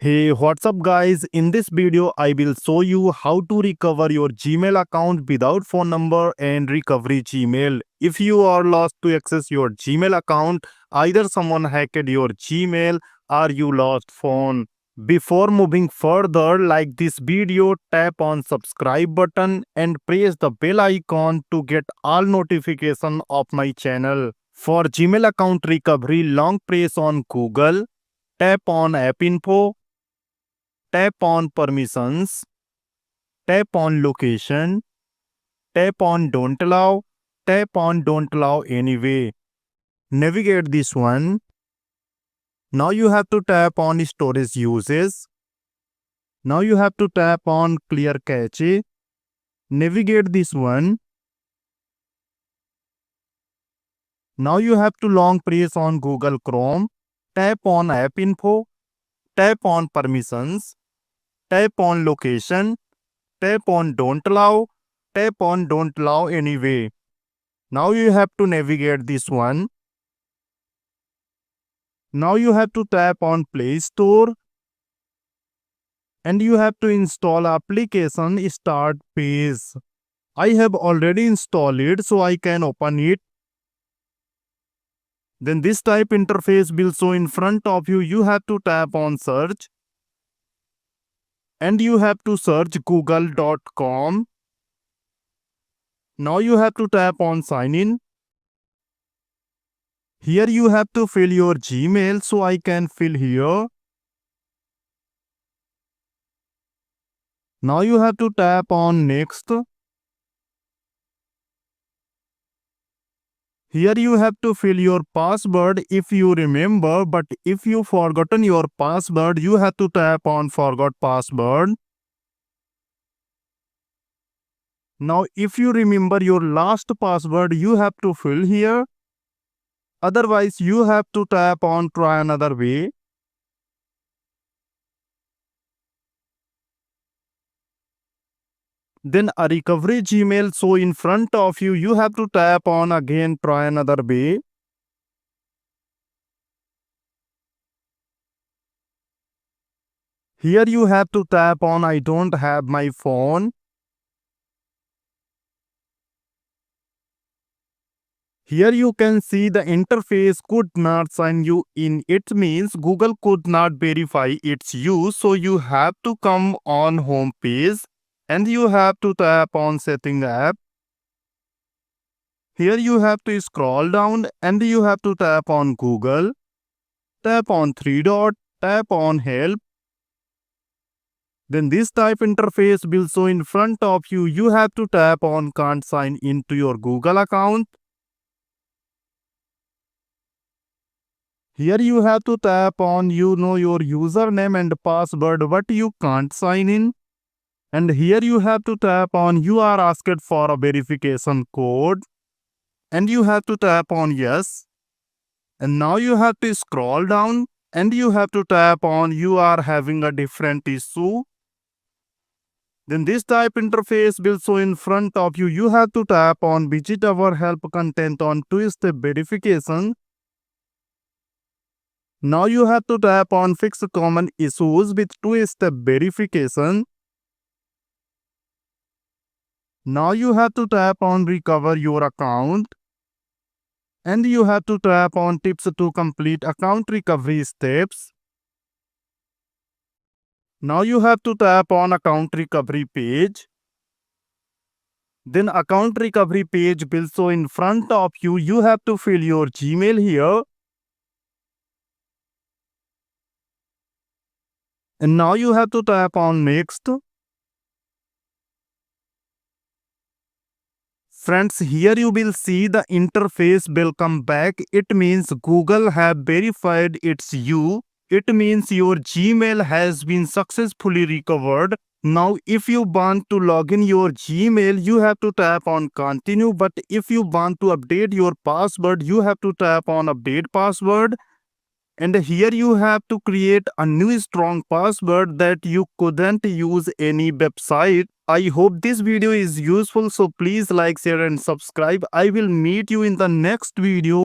Hey, what's up guys? In this video, I will show you how to recover your Gmail account without phone number and recovery Gmail. If you are lost to access your Gmail account, either someone hacked your Gmail or you lost phone. Before moving further, like this video, tap on subscribe button and press the bell icon to get all notification of my channel. For Gmail account recovery, long press on Google, tap on app info, tap on permissions, tap on location, tap on don't allow, tap on don't allow anyway. Navigate this one. Now you have to tap on storage uses. Now you have to tap on clear cache. Navigate this one. Now you have to long press on Google Chrome. Tap on app info. Tap on permissions. Tap on location. Tap on don't allow. Tap on don't allow anyway. Now you have to navigate this one. Now you have to tap on Play Store and you have to install application start page. I have already installed it, so I can open it. Then this type interface will show in front of you. You have to tap on search and you have to search google.com. Now you have to tap on sign in. Here you have to fill your Gmail, so I can fill here. Now you have to tap on next. Here you have to fill your password if you remember, but if you forgotten your password, you have to tap on forgot password. Now if you remember your last password, you have to fill here. Otherwise, you have to tap on try another way. Then a recovery Gmail show in front of you. You have to tap on again try another way. Here you have to tap on I don't have my phone. Here you can see the interface could not sign you in. It means Google could not verify it's you. So you have to come on home page and you have to tap on setting app. Here you have to scroll down and you have to tap on Google. Tap on three dot, tap on help. Then this type interface will show in front of you. You have to tap on can't sign into your Google account. Here you have to tap on your username and password but you can't sign in. And here you have to tap on you are asked for a verification code. And you have to tap on yes. And now you have to scroll down and you have to tap on you are having a different issue. Then this type interface will show in front of you. You have to tap on visit our help content on two-step verification. Now you have to tap on fix common issues with two-step verification. Now you have to tap on recover your account. And you have to tap on tips to complete account recovery steps. Now you have to tap on account recovery page. Then account recovery page will show in front of you. You have to fill your Gmail here. And now you have to tap on next. Friends, here you will see the interface will come back. It means Google have verified it's you. It means your Gmail has been successfully recovered. Now, if you want to log in your Gmail, you have to tap on continue. But if you want to update your password, you have to tap on update password. And here you have to create a new strong password that you couldn't use any website. I hope this video is useful, so please like, share and subscribe. I will meet you in the next video.